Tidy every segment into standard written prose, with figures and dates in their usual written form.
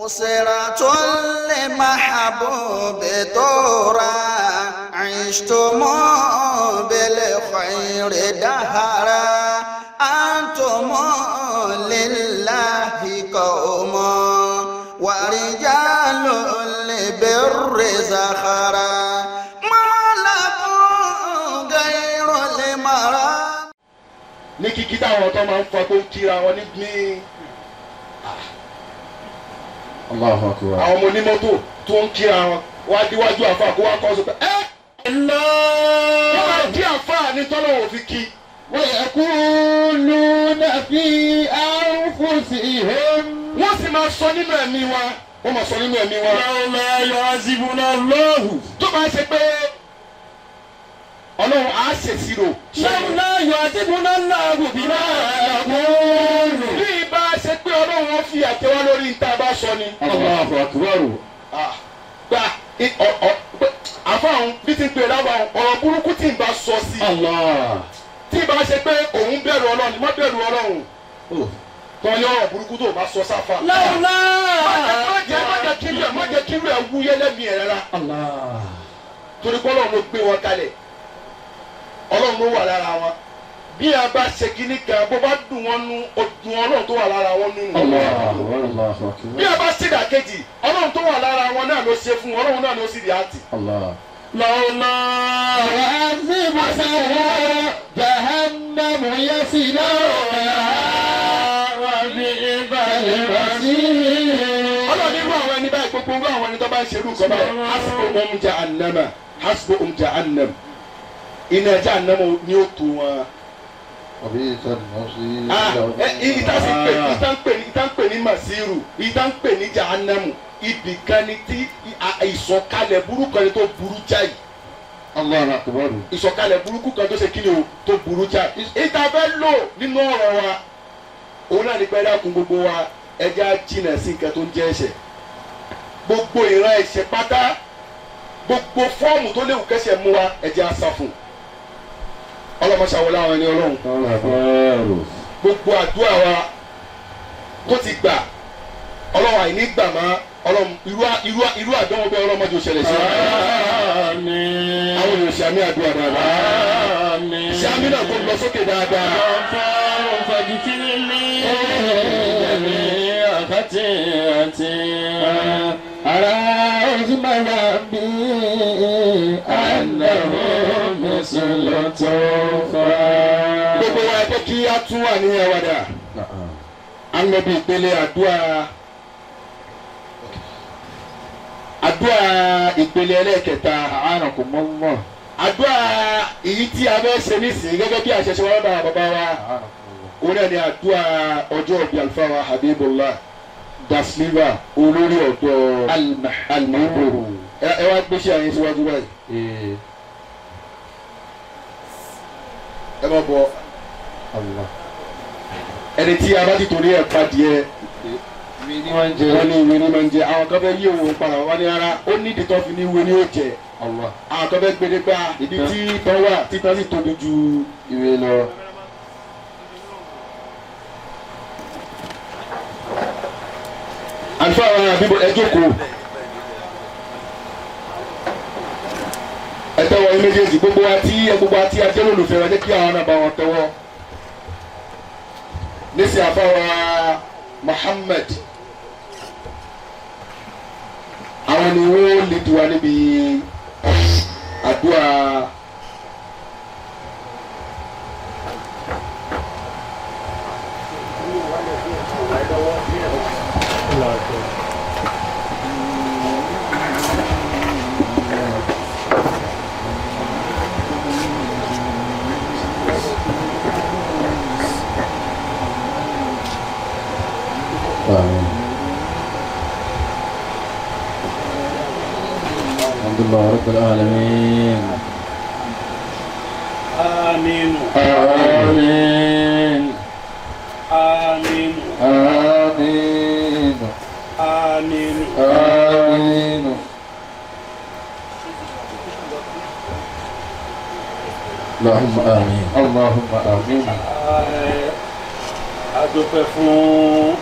أسرة المحبوب دورا عشتم بالخير دهرا أنتم لله قوم ورجال لبر زخرا ما لكم غير المرا. ní kíkí táwọn tó máa ń fọ tó ń kíra wọn ní Allahu Akbar. àwọn ọmọ onímọ́tò tó ń kíra wọn wá díwájú àfa kó wá kọ́ sọ pé wọ́n máa dí àfa ní tọ́lọ́wọ́ fi kí. ويقولون في أنفسهم wọ́n sì máa sọ nínú ẹ̀mí wa wọ́n máa sọ nínú ẹ̀mí wa. لولا يعذبنا الله tó bá ṣe pé ọlọ́run á ṣèṣirò. لولا يعذبنا الله بما نقول. bí ibà ṣe pé ọlọ́run wọn fi àtẹwá lórí níta bá sọ ni. الله أكبر. gba àfọ̀hún bí ti ń pè lábàá ọ̀rọ̀ burúkú tí ń bá sọ sí. الله. tí ibà ṣe pé òun bẹ̀rù ọlọ́run ni má bẹ̀rù ọlọ́run. tọ́ ní ọ̀rọ̀ burúkú tó bá sọ sáfà. لولا. má jẹ́ kí irú ẹ̀ wúyé lẹ́mìí ẹ̀ rárá. الله. torí pé ọlọ́run ló gbé wọn kalẹ̀ ọlọ́run ló wà lára wọn. bí a bá ṣe kíní kan bó bá dùn wọn nú ọdún ọlọ́run tó wà lára wọn nínú. الله bí a bá ṣèdá kejì ọlọ́run tó wà lára wọn náà ló ṣe fún wọn ọlọ́run náà ló sì rí àtì. الله. لولا يعذبنا جهنم يصلونها وبئس المصير. ọlọ́run nínú àwọn ẹni báyìí gbogbo nínú àwọn ẹni tó bá ń ṣerú nǹkan báyìí hasbuhum jahannama hasbuhum jahannam iná jahannama ni ó tó wọn. وبئس المصير. ìtànpè ní masiru ìtànpè ní jahannamu ibì kan ní tí ìsọ̀kalẹ̀ burúkú kan tó burú jáì. الله أكبر. ìsọ̀kalẹ̀ burúkú kan tó ṣe kí ni o tó burú jáì. ìta fẹ́ lò nínú ọ̀rọ̀ wa òun náà ní pẹ́ẹ́lí àkún gbogbo wa ẹja jìnnà sí nǹkan tó ń jẹ́ ẹ̀ṣẹ̀. gbogbo ìran ẹ̀ṣẹ̀ pátá gbogbo fọ́ọ̀mù tó léwu kẹ́ṣẹ̀ mú wa ẹja sá fún. ọlọ́mọṣàwọlá àwọn ẹni ọlọ́run. gbogbo àdúrà wa tó ti gbà ọlọ́run àìní gbà má ọlọ́run irú àdánwò bẹ́ẹ̀ ọlọ́mọdé òṣèlè sí. àmín. àwọn èèyàn ṣàmì àdúrà dáadáa. àmín. ṣàmì náà kó lọ sókè dáadáa. ọ̀fọ̀ fagitìrìlì ẹ̀mí àkàtì àti ara ojúmọ̀lá bí ànáwó mẹ́sàn-án tó fà. gbogbo wa ẹgbẹ́ kí á tún wà ní ẹwàdà. a ń lọ bí ìpele àdúrà ìpele ẹlẹ́ẹ̀kẹta. a'anakumullah. àdúrà èyí tí a fẹ́ ṣe nísìnyí gẹ́gẹ́ bí àṣẹṣe wọn bá bàbá wa òun náà ni àdúrà ọjọ́ ìbí àlùfáà wa Habibullah dasliva olórí ọ̀dọ́ Almahbub. ẹ wá gbéṣẹ́ àyè síwájú báyìí. ẹ má bọ ẹni tí a bá ti torí ẹ̀ padìẹ wọ́n ní ìwé ni máa ń jẹ àwọn kan fẹ́ yí òun padà wá ní ara ó ní ìdítọ́ fi ní ìwé ni ó jẹ àwọn kan fẹ́ gbé nígbà ibi tí tán wà títàn sì tóbi ju ìwé lọ. àlùfáà àwọn àbíbọ̀ ẹ jókòó ẹ tẹ́wọ́ ẹ méjèèjì gbogbo àti ajẹ́ lólùfẹ́ wa jẹ́ kí àwọn náà bá wọn tẹ́wọ́ nísìnyí àfáwà Muhammad àwọn ni wọ́n lè tiwa níbi àdúrà الحمد لله رب العالمين. آمين آمين آمين آمين آمين آمين. اللهم آمين اللهم آمين. A dúpẹ́ fún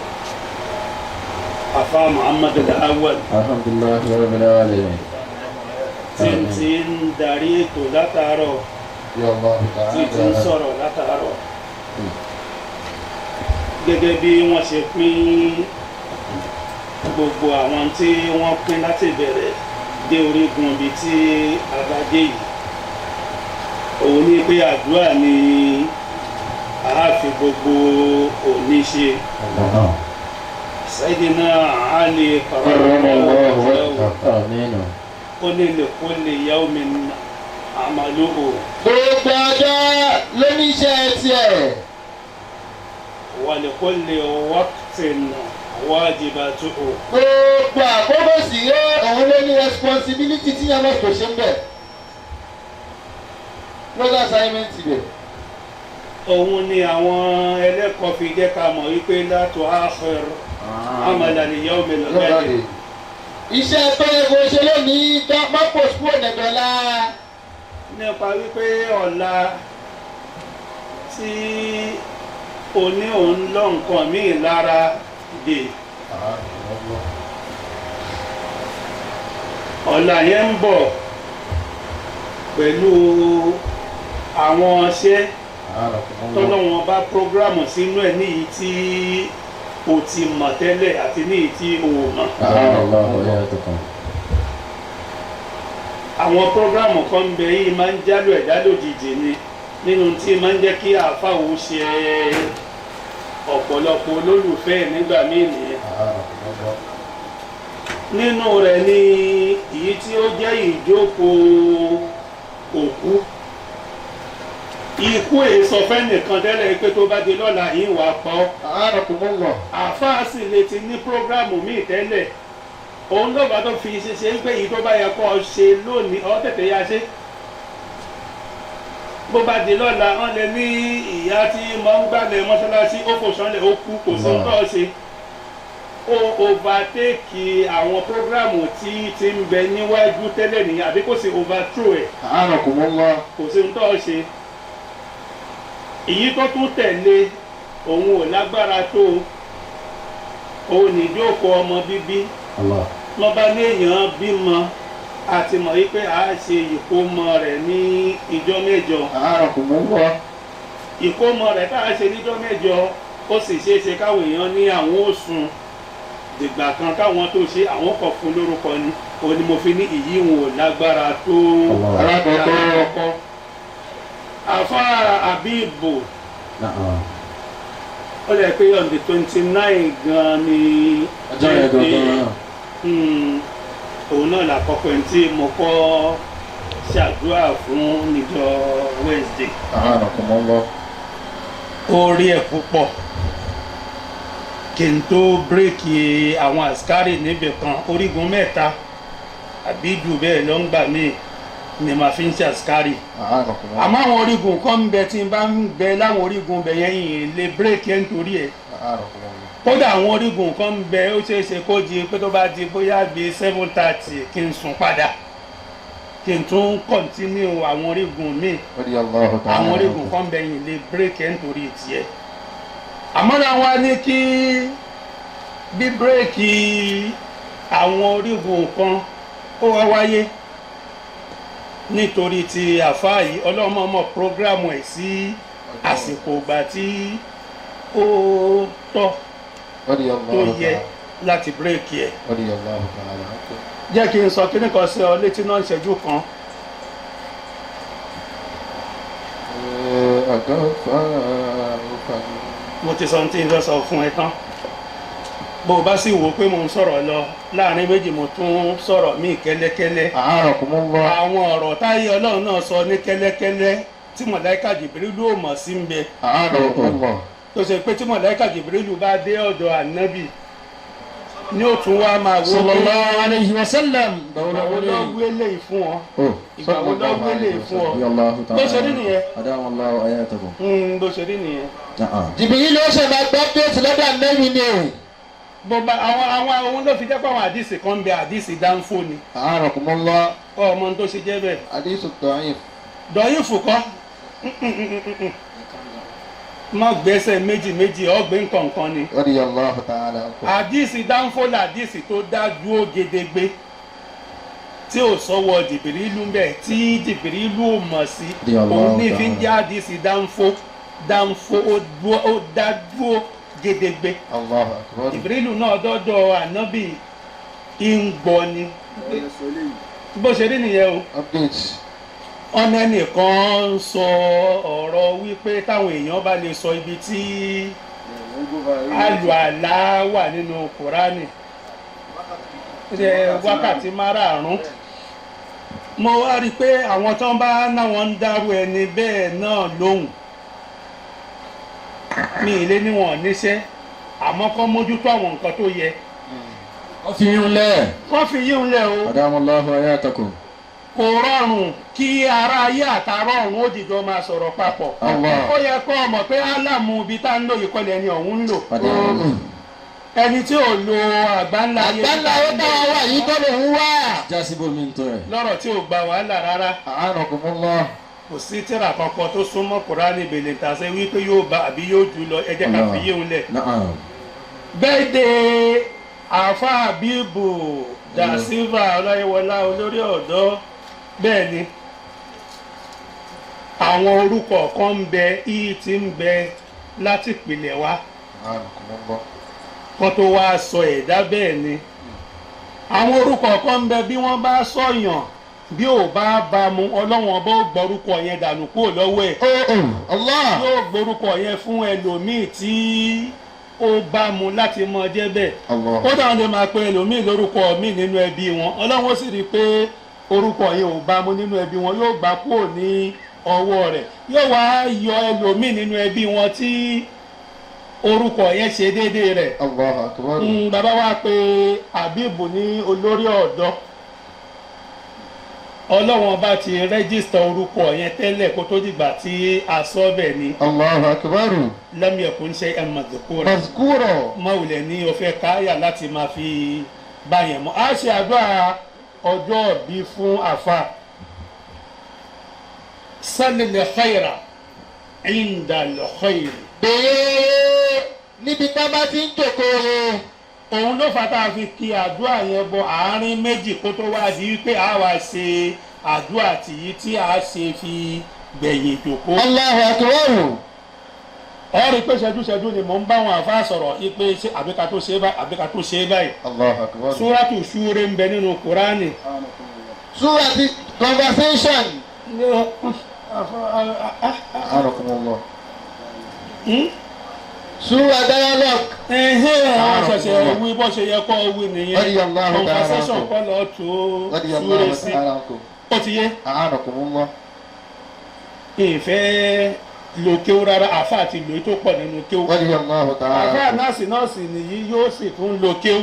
afa Muhammad al-Awwal Alhamdulillah rabbil alamin. tí ń darí ètò látàárọ̀ Ya Allah tí ń ta'ala. sọ̀rọ̀ látàárọ̀ gẹ́gẹ́ bí wọ́n ṣe pín gbogbo àwọn tí wọ́n pín láti bẹ̀rẹ̀ dé orígun ibi tí a bá dé yìí òun ní pé àdúrà ni a fi gbogbo òní ṣe. Sayyidina Ali karramallahu wajhahu Amin. ó ní li kulli yawmin amaluhu gbogbo ọjọ́ ló ní iṣẹ́ tiẹ̀. wa li kulli waqtin wajibatuhu. gbogbo àkókò sì yé òun ló ní responsibility tí yẹn máa tó ṣe ń bẹ̀. lọ́gà assignment bẹ̀. Òun ni àwọn ẹlẹ́kọ̀ọ́ fi jẹ́ ká mọ̀ wípé la tu'akhir amalan li yawmil ghad. iṣẹ́ tó yẹ kó ṣe lónìí má postpone ẹ̀dọ́lá. Nípa wípé ọ̀la tí oní òun lọ nǹkan míì lára dè ọ̀la yẹn ń bọ̀ pẹ̀lú àwọn ọṣẹ́ tọ́lọ́wọ́n bá prógrámù sínú ẹ̀ níyì tí o ti mọ̀ tẹ́lẹ̀ àti níyì tí o mọ̀. Àwọn prógrámù kan ń bẹ yìí máa ń jálò ẹ̀dá lójijì ni nínú tí máa ń jẹ́ kí àfáwò ṣe ọ̀pọ̀lọpọ̀ olólùfẹ́ nígbà míì nìyẹn. Nínú rẹ̀ ni èyí tí ó jẹ́ ìjókòó òkú. Ikú èso fẹ́nìkan tẹ́lẹ̀ pé tó bá di lọ́la yìí wà pa ọ́. Àfáà sì lè ti ní prógrámù míì tẹ́lẹ̀. Òun ló bá tó fi ṣe pé èyí tó bá yẹ kó o ṣe lónìí ọ́ tètè yá ṣe. Bó bá di lọ́la wọ́n lè ní ìyá tí máa ń gbálẹ̀ mọ́ṣáláṣí ó kò sánlẹ̀ ó kú kò sí tó ṣe. Ó overtake àwọn prógrámù tí ti ń bẹ níwájú tẹ́lẹ̀ nìyẹn àbí kò sí overthrow ẹ̀. Kò sí tó ṣe. Èyí tó tún tẹ̀lé òun ò lágbára tó òun nìjókòó ọmọ bíbí. Wọ́n bá ní èèyàn bímọ àti mọ̀ wípé a ṣe ìkómọ rẹ̀ ní ìjọ mẹ́jọ. Ìkómọ rẹ̀ tá a ṣe níjọ́ mẹ́jọ ó sì ṣeé ṣe káwọn èèyàn ní àwọn ó sùn dìgbà kan káwọn tó ṣe àwọn kọ̀ fún lórúkọ ni òun ni mo fi ní ìyí wọn ò lágbára tó alákọ̀ọ́kọ́. Àfa Àbíbù ó lè pé on the 29 gan ni ọjọ́ yẹn gangan. Òun náà làkọ́kọ́ ẹni tí mo kọ́ ṣàdúrà fún níjọ́ Wednesday. Ó rí ẹ̀ púpọ̀ kí n tó bírèkì àwọn àṣkárì níbì kan orígun mẹ́ta àbí jù bẹ́ẹ̀ ló ń gbà míì ni màá fi ń ṣe àṣkárì. Àmọ́ àwọn orígun kan ń bẹ tí n bá ń bẹ láwọn orígun bẹ yẹn yìí lè bírèkì ẹ̀ nítorí ẹ̀. Kódà àwọn orígun kan ń bẹ ó ṣeé ṣe kó di pé tó bá di bóyá bíi 7:30 kí n sùn padà kí n tún kọ̀ntínú àwọn orígun míì. Àwọn orígun kan ń bẹ yìí lè bírèkì ẹ̀ nítorí tiẹ̀. Àmọ́ náà wá ní kí bí bírèkì àwọn orígun kan ó wá wáyé nítorí ti àfáà yìí ọlọ́mọọmọ prógrámù ẹ̀ sí àsìkò ìgbà tí ó tọ́ tó yẹ láti bírèkì ẹ̀. Jẹ́ kí n sọ kíní kan sí ọ létí náà ìṣẹ́jú kan. Mo ti sọ tí n fẹ́ sọ fún ẹ tán. Bó o bá sì wò pé mo ń sọ̀rọ̀ lọ láàrin méjì mo tún sọ̀rọ̀ míì kẹ́lẹ́kẹ́lẹ́. Àwọn ọ̀rọ̀ táyé Ọlọ́run náà sọ ní kẹ́lẹ́kẹ́lẹ́ tí mọ̀láíkà Jìbìrìlù ò mọ̀ sí ń bẹ. Tó ṣe pé tí mọ̀láíkà Jìbìrìlù bá dé ọ̀dọ̀ ànábì ní ó tún wá máa wo sallallahu alayhi wa sallam. ìgbà wo ló wélé fún ọ. Ìgbà wo ló wélé fún ọ. Bó ṣe rí nìyẹn. Bó ṣe rí nìyẹn. Jìbìrìlù ó ṣe máa gbọ́ pé tìlọ́dà nẹ́mi ni o. Bọ́ba àwọn ohun ló fi jẹ́ pé àwọn àdìsí kan ń bẹ àdìsí dáńfó ni. Ọmọ tó ṣe jẹ́ bẹ́ẹ̀. Àdìsí dọ̀yìn. Dọ̀yìn fò kọ́. má gbẹ́sẹ̀ méjì ọ̀gbìn kọ̀ọ̀kan ni. radiyallahu ta'ala anhu. àdìsí dáńfọ́lá àdìsí tó dájú ó gedegbe tí ò sọ́wọ́ Jìbìrìlù ń bẹ̀ tí Jìbìrìlù ò mọ̀ sí òun ní fi ń jẹ́ àdìsí dáńfó ó dájú ó gedegbe. Allahu akbar. Jìbìrìlù náà dọ́dọ̀ ànábì ń gbọ́ ni bó ṣe rí nìyẹn o. update. ọ̀nà ẹnìkan ń sọ ọ̀rọ̀ wípé táwọn èèyàn bá lè sọ ibi tí àlù àlá wà nínú Kùránì wákàtí márààrún mo wá rí i pé àwọn tó ń bá náwọn ń dárú ẹni bẹ́ẹ̀ náà lóhùn mi ìlé níwọ̀n níṣẹ́ àmọ́ kọ́ mójútó àwọn nǹkan tó yẹ. wọ́n fi yín lẹ̀. wọ́n fi yín lẹ̀ o. adamallahu hayatakum. kò rọrùn kí ara ayé àtàrọ ọ̀run ó dìjọ máa sọ̀rọ̀ papọ̀. ó yẹ kó o mọ̀ pé álámù ibi tá ń lò yìí kọ́lẹ̀ ẹni ọ̀hún ń lò. ẹni tí ò lo àgbáńlá ayé táwọn wà yìí tó lè ń wá. jásíbò mi ń tọ́ ẹ̀. lọ́rọ̀ tí ò gba wàhálà rárá. a'anakumullah. kò sí tírà kankan tó súnmọ́ Kùránì bèlè tàṣẹ wípé yóò bá àbí yóò jù lọ ẹ jẹ́ ká fi yéhun lẹ̀. bẹ́ẹ̀ de àfa Habibu da Silva Ọláyíwọlá olórí ọ̀dọ́ bẹ́ẹ̀ ni àwọn orúkọ kan ń bẹ yìí tí ń bẹ láti ìpìlẹ̀ wá kó tó wá sọ ẹ̀dá bẹ́ẹ̀ ni àwọn orúkọ kan ń bẹ bí wọ́n bá sọ̀yàn bí ò bá bá mu ọlọ́wọ́n bó gbọ́rúkọ yẹn dànù kúrò lọ́wọ́ ẹ̀ yóò gbórúkọ yẹn fún ẹlòmíì tí ó bá mu láti mọ jẹ́ bẹ́ẹ̀ kódà wọn lè máa pe ẹlòmíì lórúkọ míì nínú ẹbí wọn ọlọ́wọ́n sì rí i pé orúkọ yẹn ò bá mu nínú ẹbí wọn yóò gbà kúrò ní ọwọ́ rẹ̀ yóò wá yọ ẹlòmíì nínú ẹbí wọn tí orúkọ yẹn ṣe déédéé rẹ̀. bàbá wa pé Habibu ní olórí ọ̀dọ́ ọlọ́wọ́n bá ti rẹ́gísítà orúkọ yẹn tẹ́lẹ̀ kó tó dìgbà tí a sọ bẹ́ẹ̀ ni. Allahu akbar. lam yakun shay'an mazkura. mọ̀wùlẹ̀ ní ọ̀fẹ́ káyà láti máa fi báyẹn mọ́. a ṣe àdúrà ọjọ́ bí fún àfa. salil khayra indal khayri. bẹ́ẹ̀ níbi tá a bá ti ń jòkó òun ló fà tá a fi kí àdúrà yẹn bọ àárín méjì kó tó wá di wípé a wá ṣe àdúrà tìyí tí a ṣe fi gbẹ̀yìn ìjòkó. Allahu akbar. ọ rí i pé ṣẹ́jú ni mò ń bá wọn àfa sọ̀rọ̀ ipe ṣe àbíká tó ṣe báyìí àbíká tó ṣe báyìí. Allahu akbar. Súrátù Ṣúrà ń bẹ nínú Kùránì. Súrátù conversation. A'anakumullah. Súrà dialogue. ṣẹ̀ṣẹ̀ wí bó ṣe yẹ kó wí nìyẹn conversation kọ́ lọ́ọ́ tó súré sí ó ti yé. A'anakumullah. ìfẹ́ lo kéwú rárá àfa àti ìlú tó pọ̀ nínú kéwú. àfa nọ́ọ̀sì nìyí yóò sì tún lo kéwú.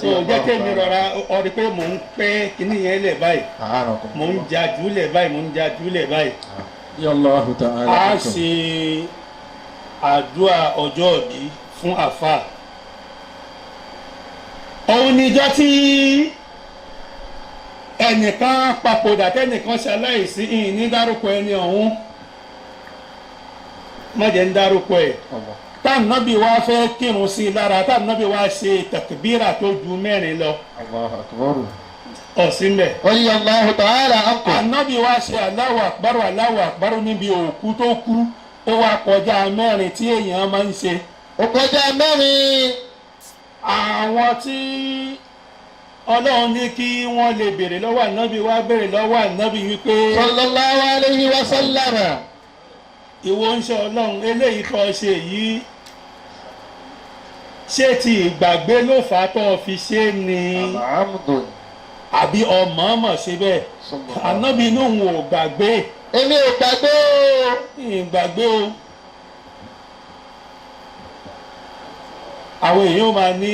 so jẹ́ kémi rọra ọ̀rí pé mò ń pẹ́ kíní yẹn lẹ̀ báyìí mò ń ja jùlẹ̀ báyìí a ṣe àdúrà ọjọ́ ìbí fún àfa. òun níjọ́ tí ẹnìkan papòdà tẹ́nìkan ṣaláìsí ìyìn ní dárúkọ ẹni ọ̀hún mọ̀jẹ̀ ń dárúkọ ẹ̀ táwọn nábì wá fẹ́ kírun sí i lára táwọn nábì wá ṣe tàkbírà tó ju 4 lọ. ọ̀sìnbẹ̀. Allahu ta'ala ankum. ànábì wá ṣe Allahu akbar níbi òkú tó kú ó wá kọjá 4 tí èèyàn máa ń ṣe. ó kọjá 4. àwọn tí ọlọ́run ní kí wọ́n lè béèrè lọ́wọ́ ànábì wá béèrè lọ́wọ́ ànábì wípé. sallallahu alayhi wa sallam. ìwọ ń ṣe ọlọ́run eléyìí tó ṣe yìí ṣé ti ìgbàgbé ló fà á tó fi ṣe ni àbí ọmọọmọ ṣe bẹ́ẹ̀ ànábì inú òun ò gbàgbé. èmi ò gbàgbé o. ìgbàgbé o. àwọn èèyàn máa ní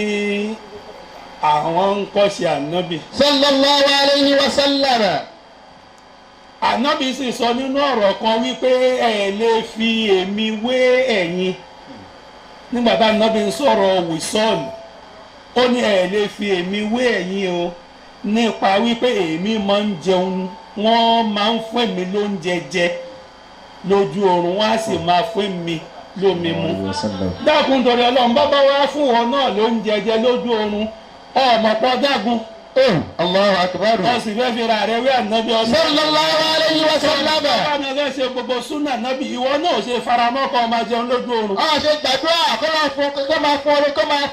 àwọn ń kọ́ ṣe ànábì. sallallahu alayhi wa sallam. ànábì sì sọ nínú ọ̀rọ̀ kan wípé ẹ lè fi èmi wé ẹ̀yin nígbà tá ànábì ń sọ̀rọ̀ wìsọ́ọ̀lù ó ní ẹ lè fi èmi wé ẹ̀yin o nípa wípé èmi máa ń jẹun wọ́n máa ń fún èmi lóúnjẹ jẹ lójú oorun wọ́n á sì máa fún mi lómi mu dákun torí ọlọ́run bá bá wá fún wọn náà ló ń jẹjẹ lójú oorun ọmọ pọ̀ dágun Allahu akbar. wọ́n sì fẹ́ fi ra rẹ̀ wí ànábì ọlọ́run. sallallahu alayhi wa sallam. bá mi fẹ́ ṣe gbogbo súnà nábì ìwọ náà ṣe faramọ́ kọ́ máa jẹun lójú oorun. a ṣe gbàdúrà kó máa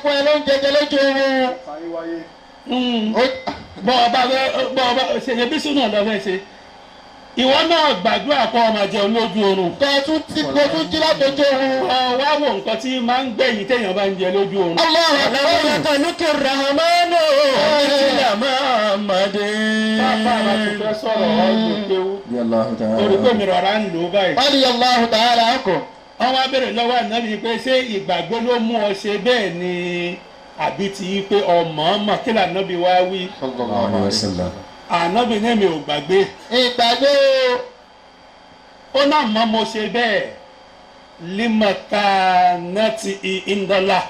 fún ẹ lóúnjẹ jẹ lójú oorun. bọ́ ọba ṣèyẹ bí súnà lọ fẹ́ ṣe ìwọ náà gbàdúrà kọ́ máa jẹun lójú oorun. kò tún jí látọjú oorun. wá wo nǹkan tí máa ń gbẹ̀yìn téèyàn bá ń jẹ lójú oorun. Allahu akbar. lókè rahmanu ìlà Muhammadu. pápá àti fẹ́ sọ̀rọ̀ ọ̀gbìn kéwú. orí pé mi rọra ń lò ó báyìí. Allahu ta'ala ankum. wọ́n wá bèrè lọ́wọ́ ànábì pé ṣé ìgbàgbé ló mú ọ ṣe bẹ́ẹ̀ ni àbí ti yí pé ọmọ kí lànábì wá wí. sallallahu alaihi wasallam. ànábì ní mi ò gbàgbé. ìgbàgbé ó náà mọ́ mo ṣe bẹ́ẹ̀ límọ̀ká nẹ́ẹ̀tì ìndọ́là.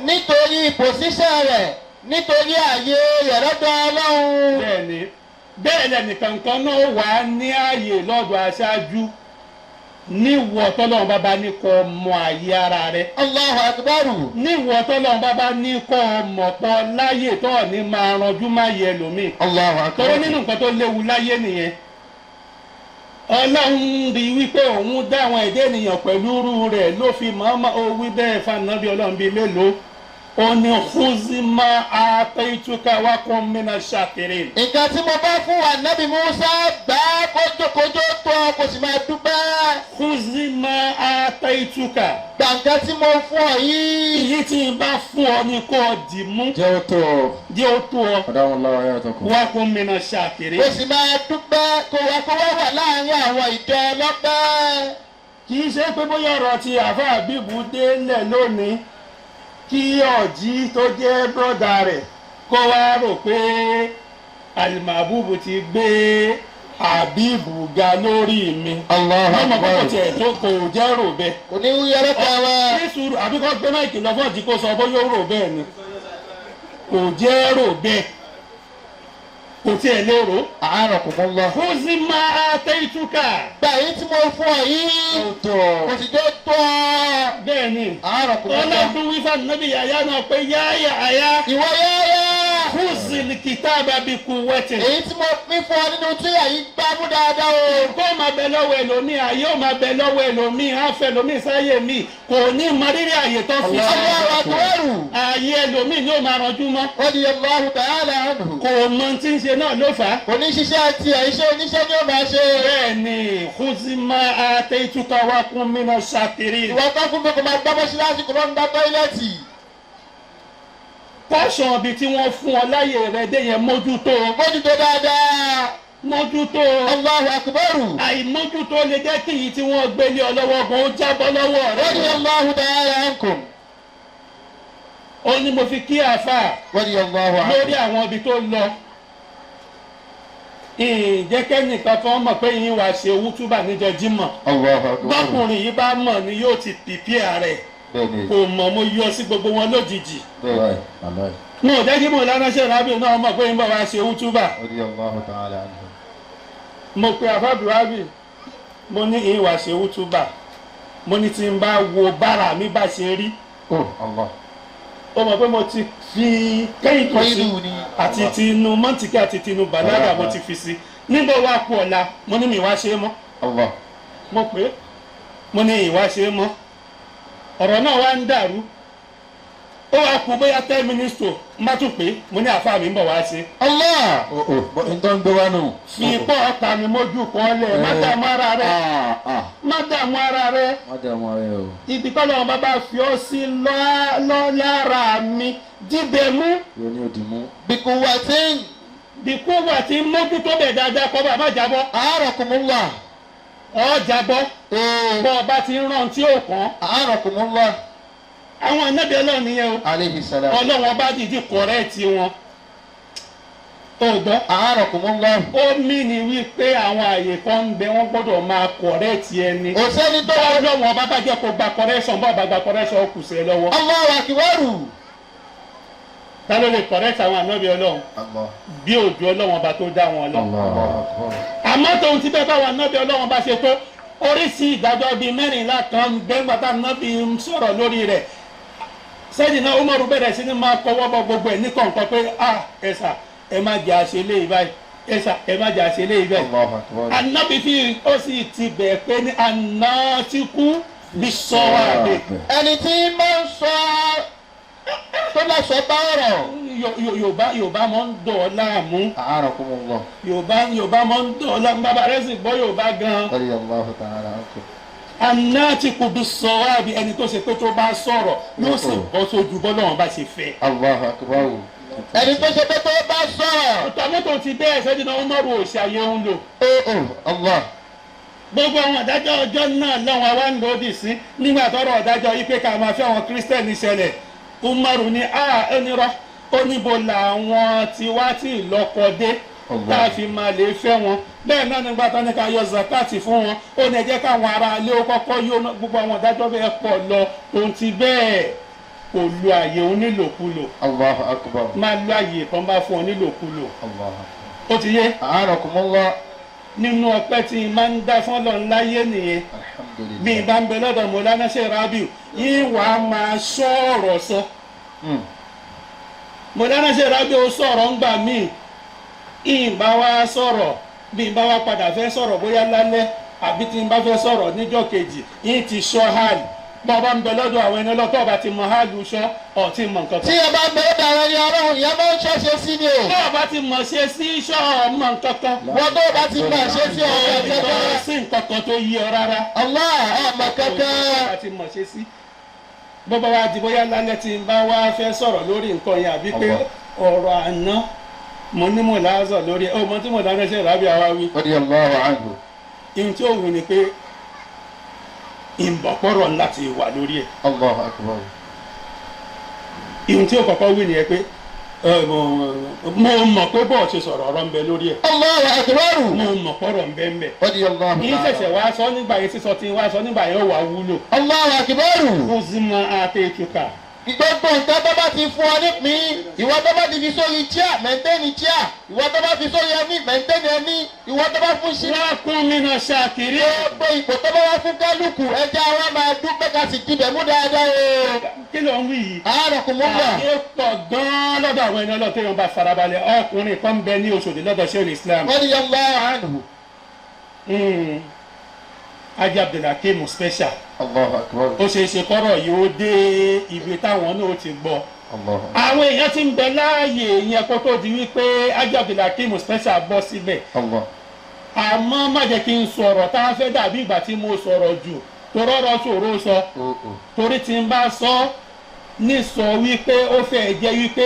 nítorí pòsíṣàn rẹ̀ nítorí ààyè rẹ̀ lọ́dọ̀ Ọlọ́run. bẹ́ẹ̀ni bẹ́ẹ̀ lẹ́nìkan kan náà wà ní ààyè lọ́dọ̀ aṣáájú níwọ̀ tọ́lọ́run bàbá ní kọ́ mọ ààyè ara rẹ̀. Allahu akbar. níwọ̀ tọ́lọ́run bàbá ní kọ́ mọ̀pọ̀ láyè tó ní máa ranjú má yẹ lómi. Allahu akbar. torí nínú nǹkan tó léwu láyé nìyẹn. ọlọ́run rí wípé òun dá àwọn ẹ̀dá ènìyàn pẹ̀lú irú rẹ̀ ló fi mọ́ọ́mọ́ ó wí bẹ́ẹ̀ fanabi ọlọ́run bíi mélòó ó ní khuzima ataytuka wa kun mina shakirin. nǹkan tí mo bá fún wa nábì Musa gbà kójókójó tó kò sì máa dúpẹ́. khuzima ataytuka. gbàǹkan tí mo fún ọ yìí. èyí tí n bá fún ọ ní kó o dì mú. jẹ́ ó tó ọ. jẹ́ ó tó ọ. ọ̀daràn lọ́wọ́ ayé ọ̀tọ̀ kù. wa kun mina shakirin. kò sì máa dúpẹ́ kó wá wà láàárín àwọn ìjọ ọlọ́pẹ́. kì í ṣe pé bóyá ọ̀rọ̀ ti àfa àbíbù délẹ̀ lónìí kí ọ̀jí tó jẹ́ bọ́dà rẹ̀ kó wá rò pé Almahbub ti gbé àbíbù ga lórí mi. Allahu ọmọ akbar. kókò tiẹ̀ tó kò jẹ́ rò bẹ́ẹ̀. kò ní wúyẹ́rẹ́ kan wá. ní sùúrù àbí kò gbé máìkì lọ fún ọ̀jí kó sọ bóyá ó rò bẹ́ẹ̀ ni kò jẹ́ rò bẹ́ẹ̀ kò tiẹ̀ lè rò. àárọ̀ kò mọ́ lọ. khuzima ataytuka. gbà yín tí mo fún ọ yìí. kò sì jẹ́ tó ọ. bẹ́ẹ̀ ni àárọ̀ kò mọ́ lọ. ọlọ́dún wífà nàbí yàyà náà pé yáyà àyà. ìwọ yáyà. khuzil kitaba bi quwwati. èyí tí mo pín fún ọ nínú tíyà yìí gbá mú dáadáa o. kó máa bẹ lọ́wọ́ ẹlòmíì ayé ó máa bẹ lọ́wọ́ ẹlòmíì àfẹ́ ẹlòmíì sáyé mi kò ní mọrírì àyè tó fi sí. Allahu akbar. ayé ẹlòmíì ni ó máa ranjú mọ́. radiyallahu ta'ala anhu. kò mọ tí ń ṣe náà ló fà á. kò ní ṣiṣẹ́ tiẹ̀ iṣẹ́ oníṣẹ́ ni ó máa ṣe. bẹ́ẹ̀ ni khuzima ataytuka wa kun mina shakirin. ìwọ tó fún mi kò máa gbá mọ́ṣáláṣí kò máa ń gbá tọ́ílẹ̀tì. pọ́ṣọ̀n ibi tí wọ́n fún ọ láyè rẹ dé yẹn mójútó. mójútó dáadáa. mójútó. Allahu akbar. àìmójútó lè jẹ́ kí èyí tí wọ́n gbé lé ọ lọ́wọ́ gan ó jábọ́ lọ́wọ́ rẹ. radiyallahu ta'ala ankum. ó ní mo fi kí àáfà radiyallahu anhu. lórí àwọn ibi tó lọ. ìjẹ́kẹ́ni kankan mọ̀ pé yín wàá ṣe wútúbà níjọ́ Jímọ̀. Allahu akbar. bọ́kùnrin yìí bá mọ̀ ni yóò ti pìpìà rẹ̀. kò mọ̀ mo yọ sí gbogbo wọn lójijì. mo ò jẹ́ kí mo lánàá ṣe rábì náà mọ̀ pé yín bọ̀ wá ṣe wútúbà. radiyallahu ta'ala anhu. mo pe àfàbíwábì mo ní ìwà ṣe wútúbà mo ní tí n bá wo bára mi bá ṣe rí. Allah. ó mọ̀ pé mo ti fi kẹ́yìn tó sí àti tinú mọ́ntìkì àti tinú bàlágà mo ti fi sí nígbà wàá kú ọ̀la mo ní mi ìwà ṣe é mọ́. Allah. mo pè é mo ní ìwà ṣe é mọ́ ọ̀rọ̀ náà wá ń dàrú ó wàá kú bóyá 10 minutes tó n bá tún pè é mo ní àfa mi ń bọ̀ wá ṣe. Allah. nǹkan gbé wá nù. fi pọ́ ọ̀tá mi mójú kan lẹ̀ má dààmú ara rẹ̀ má dààmú ara rẹ̀. má dààmú ara rẹ̀ o. ibi tọ́lọ́ bàbá fi ọ́ sí lọ́ lára mi díbẹ̀ mú. yóò ní òdì mú. bíkú wà tí. bíkú wà tí mójú tó bẹ̀ dáadáa kọ́ bàbá jábọ́. àárọ̀ kò mú wà. ọ jábọ́. bọ́ ọba ti ń rán tí ó kàn. àárọ̀ kò mú wà. àwọn ànábì Ọlọ́run nìyẹn o. alayhi salam. Ọlọ́run ọba dìdí kọ̀rẹ́ẹ̀tì wọn. o gbọ́. àárọ̀ kò mú wà. ó mí ni wípé àwọn àyè kan ń bẹ wọ́n gbọ́dọ̀ máa kọ̀rẹ́ẹ̀tì ẹni. kò sẹ́ni tó. Ọlọ́run ọba bá jẹ́ kó gba kọ̀rẹ́ṣọ̀n bá ọba gba kọ̀rẹ́ṣọ̀n ó kù sí ẹ lọ́wọ́. Allahu akbar. ta ló lè kọ̀rẹ́ẹ̀tì àwọn ànábì Ọlọ́run. bí òjò Ọlọ́run ọba tó dá wọn lọ. àmọ́ tóun ti bẹ́ẹ̀ báwọn ànábì Ọlọ́run bá ṣe tó oríṣi ìdájọ́ bíi mẹ́rìnlá kan gbẹ́ngbàtà nábì ń sọ̀rọ̀ lórí rẹ̀ Sayyidina Umaru bẹ̀rẹ̀ sí ni máa kọwọ́ bọ gbogbo ẹ̀ ní kọ̀ọ̀kan pé ẹ̀sà ẹ má jẹ́ àṣẹ léyìí báyìí ẹ̀sà ẹ má jẹ́ àṣẹ léyìí báyìí anábì fi ó sì ti bẹ̀ pé ní anátíkú bí sọ́wọ́ àbẹ̀. ẹni tí máa ń sọ tó lọ sọ bá ọ̀rọ̀. Yorùbá máa ń dọ̀ ọ́ láàmú. A'anakumullah. Yorùbá máa ń dọ̀ ọ́ láàmú bàbá rẹ̀ sì gbọ́ Yorùbá gan. Radiyallahu ta'ala anhu. Anátíkú bí sọ́wọ́ àbẹ̀ ẹni tó ṣe pé tó bá sọ̀rọ̀ yóò sì bọ́ sójú bọ́lọ́run bá ṣe fẹ́. Allahu akbar. ẹni tó ṣe pé tó bá sọ̀rọ̀. tọ́mọ́tò ti bẹ́ẹ̀ Sayyidina Umaru òṣàyẹ̀ ń lò. Allah. gbogbo àwọn adájọ́ ọjọ́ náà lọ́wọ́ wa ń lòdì sí nígbà tọ́rọ̀ adájọ́ yìí pé ká máa fẹ́ àwọn kírísítẹ́nì ṣẹlẹ̀ Umaru ní ẹnirọ́ ó níbo làwọn tiwa tí ìlọ́kọ dé tá a fi máa lè fẹ́ wọn bẹ́ẹ̀ náà nígbà tó ní ká yọ zakati fún wọn ó ní ẹ jẹ́ káwọn ará ilé ó kọ́kọ́ yó gbogbo àwọn adájọ́ bẹ́ẹ̀ pọ̀ lọ tó ń ti bẹ́ẹ̀ kò lu àyè òun nílòkulò Allahu akbar. máa lu àyè kan bá fún ọ nílòkulò ó ti yé A'anakumullah. nínú ọpẹ́ tí n máa ń dá fún Ọlọ́run láyé nìyẹn Alhamdulillah. bí n bá ń bẹ lọ́dọ̀ Mọ̀lánà Sheikh Rabiu yín wà á máa sọ̀rọ̀ sọ Mọ̀lánà Sheikh Rabiu sọ̀rọ̀ ńgbà míì yín bá wá sọ̀rọ̀ bí n bá wá padà fẹ́ sọ̀rọ̀ bóyá lálẹ́ àbí tí n bá fẹ́ sọ̀rọ̀ níjọ́ kejì yín ti sọ hàlì bọ́ bá ń bẹ lọ́dọ̀ àwọn ẹni ọlọ́tọ̀ bá ti mọ hàlù sọ ọ̀ tí mọ nǹkan kan. tí ẹ bá ń bẹ lọ́dọ̀ àwọn ẹni ọlọ́run ìyẹn máa ń ṣẹ̀ṣẹ̀ sí ni o. bọ́ bá ti mọ̀ ṣe sí sọ ọmọ nǹkan kan. wọ́n tó bá ti mọ̀ ṣe sí ọmọ kankan. sí nǹkan kan tó yí ọ rárá. Allah ọmọ kankan. bá ti mọ̀ ṣe sí. bó bá wá di bóyá lálẹ́ tí n bá wá fẹ́ sọ̀rọ̀ lórí nǹkan yẹn àbí pé ọ̀rọ̀ àná mo ní mò láàzọ̀ lórí ẹ̀ ọmọ tí mo dáná ṣe Rabiu àwa wí. Radiyallahu anhu. ihun tí ó wù ni pé ìbọ̀pọ̀rọ̀ ńlá ti wà lórí ẹ̀. Allahu akbar. ihun tí ó kọ́kọ́ wí nìyẹn pé mo mọ̀ pé bọ́ọ̀ ṣe sọ̀rọ̀ ọ̀rọ̀ ń bẹ lórí ẹ̀. Allahu akbar. mo mọ̀ pọ̀rọ̀ ń bẹ ń bẹ. Radiyallahu ta'ala. yìí ṣẹ̀ṣẹ̀ wá sọ nígbà yẹn sísọ tí wá sọ nígbà yẹn ó wà wúlò. Allahu akbar. fún zimọ àtẹ̀tùkà. gbogbo nǹkan tó bá ti fún ọ nípìn ìwọ tó bá ti fi sórí chair mẹ́ńtẹ́nì chair ìwọ tó bá fi sórí ẹní mẹ́ńtẹ́nì ẹní ìwọ tó bá fún sí. wọ́n kún mi náà ṣàkìrí. gbogbo ipò tó bá wá fún kálukú ẹja wa máa dúpẹ́ ká sì dibẹ̀ mú dáadáa o. kí ló ń wí yìí. A'anakumullah. àyè pọ̀ gan-an lọ́dọ̀ àwọn ẹni ọlọ́tọ̀ yẹn bá farabalẹ̀ ọkùnrin kan bẹ ní Òṣòdì lọ́dọ̀ Sheikh Islam. Radiyallahu anhu. Ajé Abdulhakeem special. Allahu akbar. ó ṣe é ṣe kọ́rọ̀ yìí ó dé ibi táwọn náà ti gbọ́. Allahu. àwọn èèyàn ti ń bẹ láàyè yẹn kó tó di wípé Ajé Abdulhakeem special bọ́ síbẹ̀. Allah. àmọ́ má jẹ́ kí n sọ̀rọ̀ tá a fẹ́ dàbí ìgbà tí mo sọ̀rọ̀ jù torọ́rọ̀ ṣòro sọ torí tí n bá sọ ní sọ wípé ó fẹ́ jẹ́ wípé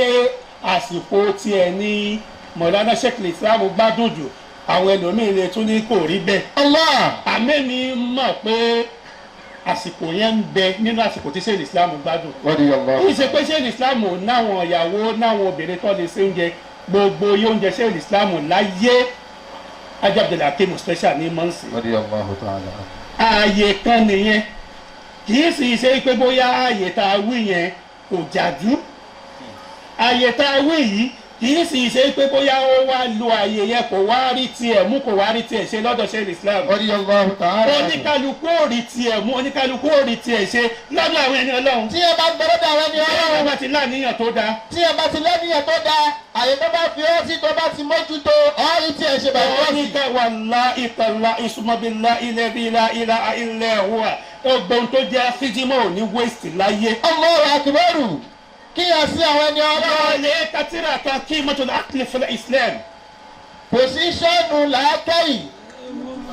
àsìkò tiẹ̀ ní Mọ̀lánà Sheikh Islam gbádùn jù àwọn ẹlòmíín lè tún ní kò rí bẹ́ẹ̀. Allah. àmẹ́mi mọ̀ pé àsìkò yẹn ń bẹ nínú àsìkò tí Sheikh Islam gbádùn. Radiyallahu. kì í ṣe pé Sheikh Islam náwọn ìyàwó náwọn obìnrin tó lè ṣe oúnjẹ gbogbo oúnjẹ Sheikh Islam láyé Ajé Abdulhakeem special ní mọ́ǹsì. Radiyallahu ta'ala. ààyè kan nìyẹn kì í sì ṣe pé bóyá ààyè tá a wí yẹn kò jàdú ààyè tá a wí yìí kì í sì ṣe pé bóyá ó wá lo ààyè yẹn kò wá rí tiẹ̀ mú kò wá rí tiẹ̀ ṣe lọ́dọ̀ Sheikh Islam. Radiyallahu ta'ala. oníkálukú ò rí tiẹ̀ mú oníkálukú ò rí tiẹ̀ ṣe lọ́dọ̀ àwọn ẹni Ọlọ́run. tí ẹ bá gbọ́dọ̀ dà wọ́n ní tí ọlọ́run. wọ́n bá ti láníyàn tó dáa. tí ẹ bá ti lẹ́nìyàn tó dáa àyè tó bá fi ọ́ sí tó bá ti mójútó ọ̀rí tí ẹ ṣe bá wọ́n sí. oníkà wallahi tallahi billahi alladhi la ilaha illa huwa ọgbọ́n tó jẹ́ fíjímọ̀ ò ní waste láyé. Allahu akbar. kíyàsí àwọn ẹni ọlọ́run. ọ̀lẹ́ katira kan qimatul aqli fil Islam. pòsíṣọ́nù làákàyè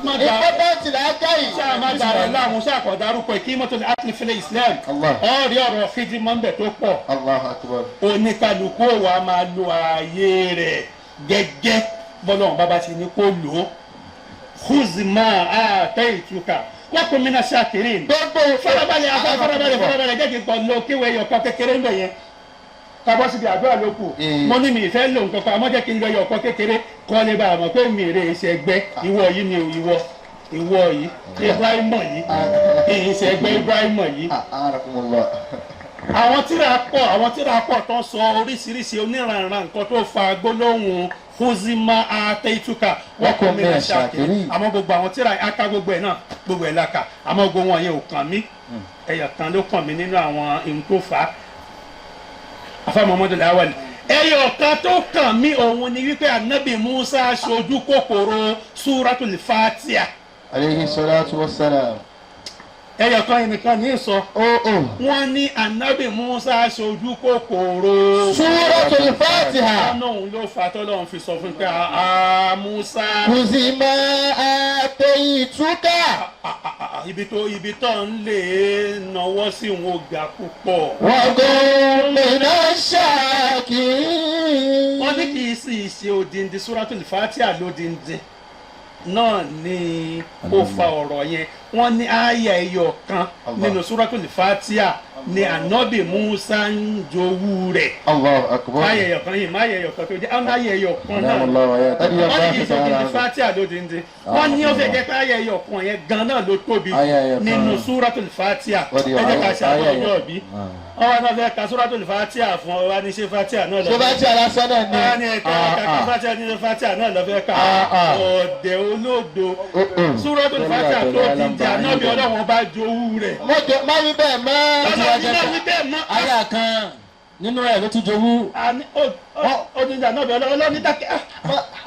ìpọ́tẹ́ǹtì làákàyè. sáà má dàrọ̀ láàmú sáàkọ̀ dárúkọ qimatul aqli fil Islam. Allah. ọ̀rí ọ̀rọ̀ fíjímọ̀ ń bẹ̀ tó pọ̀. Allahu akbar. oníkálukú wa máa lo ààyè rẹ̀ gẹ́gẹ́ bọ́lọ́run bàbá ti ní kó lò ó. khudh ma ataytuka wa kun mina shakirin. gbogbo farabalẹ̀ jẹ́ kí n kọ́ lo kíwèé yọ̀kọ́ kékeré ń bẹ̀ yẹn. kábọ́ síbi àdúrà ló kù mo ní mi ìfẹ́ lò nǹkan kan àmọ́ jẹ́ kí n lọ yọ ọ̀kan kékeré kọ́ lè bá a mọ̀ pé mi rè é ṣe ẹgbẹ́ ìwọ yìí ni ìwọ yìí Ibrahima yìí ìṣe ẹgbẹ́ Ibrahima yìí. àwọn tíra pọ̀ tó sọ oríṣiríṣi oníranran nǹkan tó fa gbólóhùn fúzímà àtẹ̀tùkà wọ́n kọ́ mi rẹ̀ ṣàkiri àmọ́ gbogbo àwọn tíra aka gbogbo ẹ̀ náà gbogbo ẹ̀ la kà àmọ́ gbogbo wọn yẹn ò kàn mí ẹyọ kan ló kàn mí nínú àwọn ohun tó fà á afa Muhammadu Lawal ẹyọ kan tó kàn mí òun ni wípé anabi Musa ṣojú kòkòrò Suratul Fatiha alayhi salatu wassalam. ẹyọ kan ẹnìkan ní sọ wọ́n ní anabi Musa ṣojú kòkòrò Suratul Fatiha. ọ̀nà òun ló fà tọ́lọ́run fi sọ fún pé Musa kùsìmá àtẹ̀yìntúkà. ibi tó ń lè náwó sí wọn ò ga púpọ̀. wọ́n lè ṣáàkì. wọ́n ní kì í sì ṣe odindi Suratul Fatiha lódindi náà ni ó fa ọ̀rọ̀ yẹn wọ́n ní àyà ẹyọ kan nínú Suratul Fatiha ni ànábì Musa ń jowú rẹ̀. Allahu akbar. àyà ẹyọ kan yìí má àyà ẹyọ kan tó jẹ́ àwọn àyà ẹyọ kan náà wọ́n ní kì í ṣe odindi Fatiha lódindi wọ́n ní ó fẹ́ jẹ́ pé àyà ẹyọ kan yẹn gan náà ló tóbi nínú Suratul Fatiha ẹ jẹ́ ká ṣe àwọn ọjọ́ bí ọwọ́ náà fẹ́ ka Suratul Fatiha fún ọ wá ní ṣe Fatiha náà lọ ṣé Fatiha lásán náà ni. wọ́n ní ẹ̀ka Fatiha ní Fatiha náà lọ fẹ́ ka ọ̀dẹ̀ olódo Suratul Fatiha tó ti jẹ́ ànábì Ọlọ́run bá jowú rẹ̀. má wí bẹ́ẹ̀ mọ́. àyà kan nínú ẹ̀ ló ti jowú. odindi ànábì Ọlọ́run ní dákẹ́.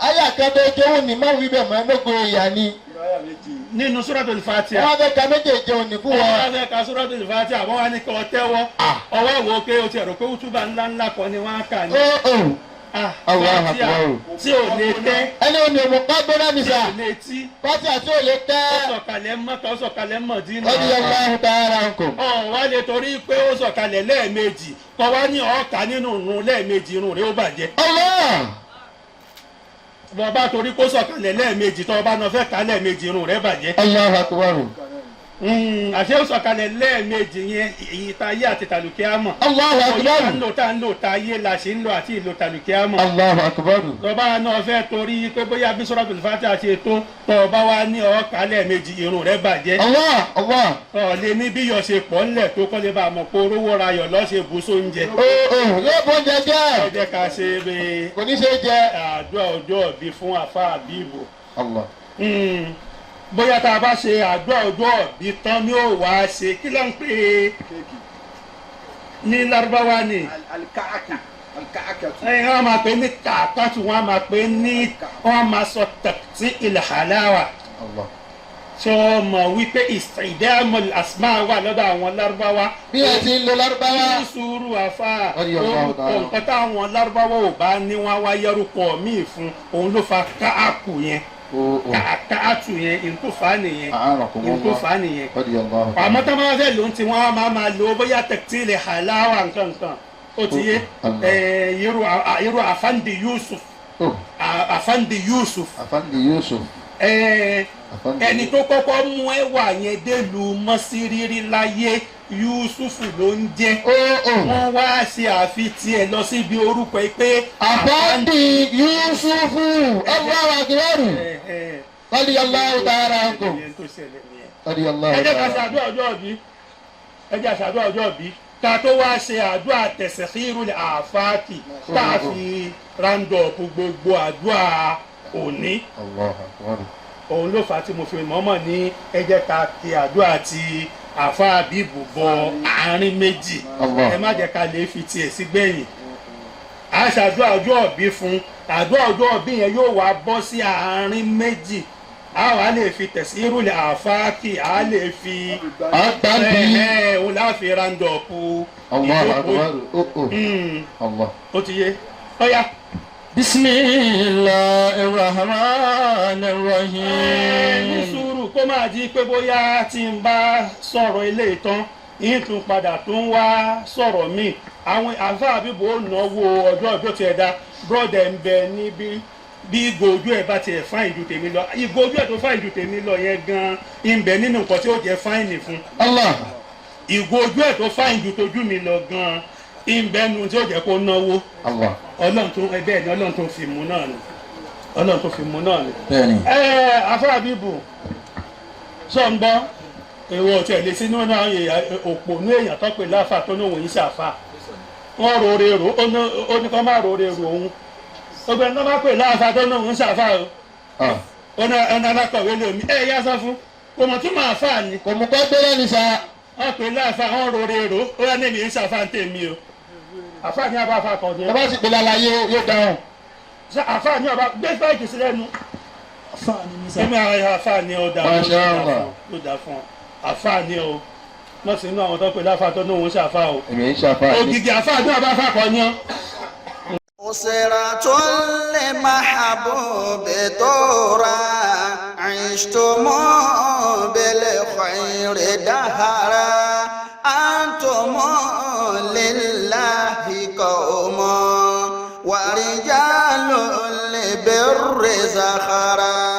àyà kan tó jowú ni má wí bẹ́ẹ̀ mọ́ gbogbo ìyá ni. nínú Suratul Fatiha. wọ́n fẹ́ ka méjèèjì òní fún wọn. wọ́n fẹ́ ka Suratul Fatiha wọ́n wá ní kí wọ́n tẹ́wọ́ ọwọ́ wo pé o ti rò pé útúbà ńláńlá kan ni wọ́n á kà ní. Fatiha tí ò lè tẹ́. ẹni ò ní òmù ká gbóná mi sà. tí ò lè tí. Fatiha tí ò lè tẹ́. ó sọ̀kalẹ̀ Mákà ó sọ̀kalẹ̀ Mádínà. Radiyallahu ta'ala ankum. wá lè torí pé ó sọ̀kalẹ̀ lẹ́ẹ̀mejì kọ́ wá ní ọ̀ọ́ka nínú irun lẹ́ẹ̀mejì irun rẹ̀ ó bàjẹ́. Allah. bọ́ bá torí kó sọ̀kalẹ̀ lẹ́ẹ̀mejì tọ́ bá náà fẹ́ ká lẹ́ẹ̀mejì irun rẹ̀ bàjẹ́. Allahu akbar. àṣé ó sọ̀kalẹ̀ lẹ́ẹ̀mejì yẹn èyí tá ayé àti tàlùkíámọ̀. Allahu akbar. tá ń lò tá ayé la ṣe ń lò àti ìlò tàlùkíámọ̀. Allahu akbar. tọ́ba náà fẹ́ torí pé bóyá bí Suratul Fatiha ṣe tó tọ́ba wa ní ọ̀ọ́ka lẹ́ẹ̀mejì irun rẹ̀ bàjẹ́. Allah. lè ní bí yọ̀ ṣe pọ̀ ńlẹ̀ tó kọ́ lè bá a mọ̀ pé orówó ra yọ̀ lọ́ ṣe bù sóúnjẹ. yóò bó oúnjẹ jẹ́. ẹ jẹ́ ká ṣe é kò ní ṣe jẹ. àdúrà ọjọ́ ìbí fún àfa àbíbò. Allah. bóyá tá a bá ṣe àdúrà ọjọ́ ìbí tán ni ó wàá ṣe kí ló ń pè é ní Lárúbáwá ni. wọ́n máa pè é ní kàkàtù wọ́n máa pè é ní wọ́n máa sọ taqti il-halawa. sọ mọ̀ wípé istidamul asma wà lọ́dọ̀ àwọn Lárúbáwá. bí ẹ ti ń lo Lárúbáwá. ní sùúrù àfa nǹkan táwọn Lárúbáwá ò bá ní wọn wá yẹrùkọ míì fún òun ló fa káàkù yẹn káàtù yẹn ìntòfà nìyẹn ìntòfà nìyẹn àmọ́ tá a máa fẹ́ lóun tí wọ́n máa lo bóyá tẹ̀kítìlì hàláwà nǹkan ó ti yé irú Afandi Yusuf Afandi Yusuf ẹni tó kọ́kọ́ mú ẹwà yẹn délùú mọ́sírírí láyé Yusufu ló ń jẹ́ wọ́n wá ṣe àfitì ẹ̀ lọ síbi orúkọ yìí pé Afandi Yusufu Allahu akbar. Radiyallahu ta'ala ankum. ẹ jẹ́ ká ṣàdúrà ọjọ́ ìbí ẹ jẹ́ ṣàdúrà ọjọ́ ìbí ká tó wá ṣe àdúrà tẹ̀síkhirul àfáàkì tá a fi rándọ̀pù gbogbo àdúrà òní. òun ló fà á tí mo fi mọ́mọ́ ní ẹ jẹ́ ká kí àdúrà ti àfa àbíbù bọ àárín méjì ẹ má jẹ́ ká lè fi tiẹ̀ sí gbẹ̀yìn. a ṣàdúrà ọjọ́ ìbí fún àdúrà ọjọ́ ìbí yẹn yóò wá bọ́ sí àárín méjì a wà lè fi tẹ̀síìrùlẹ̀ àfáàkì a lè fi òun láfi rándọ̀pù ìjókòó. ó ti yé ọ̀ya. Bismillahirrahmanirrahim. ní sùúrù kó máa di pé bóyá tí n bá sọ̀rọ̀ ilé ìtàn yín tún padà tún wá sọ̀rọ̀ míì àwọn àfáà bíbò náwó ọjọ́ ìbí ti ẹ̀dá brọ́dẹ̀ ń bẹ níbí bí ìgò ojú ẹ̀ bá tiẹ̀ fáìn ju tèmi lọ ìgò ojú ẹ̀ tó fáìn ju tèmi lọ yẹn gan ń bẹ nínú nǹkan tí ó jẹ́ fáìnì fún. ìgò ojú ẹ̀ tó fáìn ju tójú mi lọ gan ìbẹ́nu tí ó jẹ́ kó náwó ọlọ́run tó bẹ́ẹ̀ ni ọlọ́run tó fi mú náà ni ọlọ́run tó fi mú náà ni. afárá bíbù sọ ń gbọ́ èèwọ̀ tí ẹ̀ lè sí nínú òpònú èèyàn tó pè láfà tó ní òun yìí ṣàfà wọ́n rore rò ó ní kó má rore rò òun ọgbẹ́ni tó bá pè láfà tó ní òun ṣàfà o ọ̀nà alákọ̀wé lè mi yá sọ fún kò mọ̀ tí màá fà ní. kò mú kọ́ gbẹ́rẹ́ ní sa. wọ́n pè láàfà wọ́n rore èrò ó yà ní èmi ń ṣàfà ń tèmi o. àfà ní abáfà kan ní. ẹ bá sì pè lálàyé yóò dáhùn. àfà ní ọba gbé báyìí sí lẹ́nu. àfà ní mísà. èmi àfà ní ọ̀dà ló dà fún ọ. àfà ní o wọ́n sì ń ná àwọn tó pè láàfà tó ní òun ṣàfà o. èmi ń ṣàfà ní. ògìgì àfà ní abáfà kan ní ọ. أسرة المحبوب طورا عشتم بالخير دهرا أنتم لله قوم ورجال البر زخرا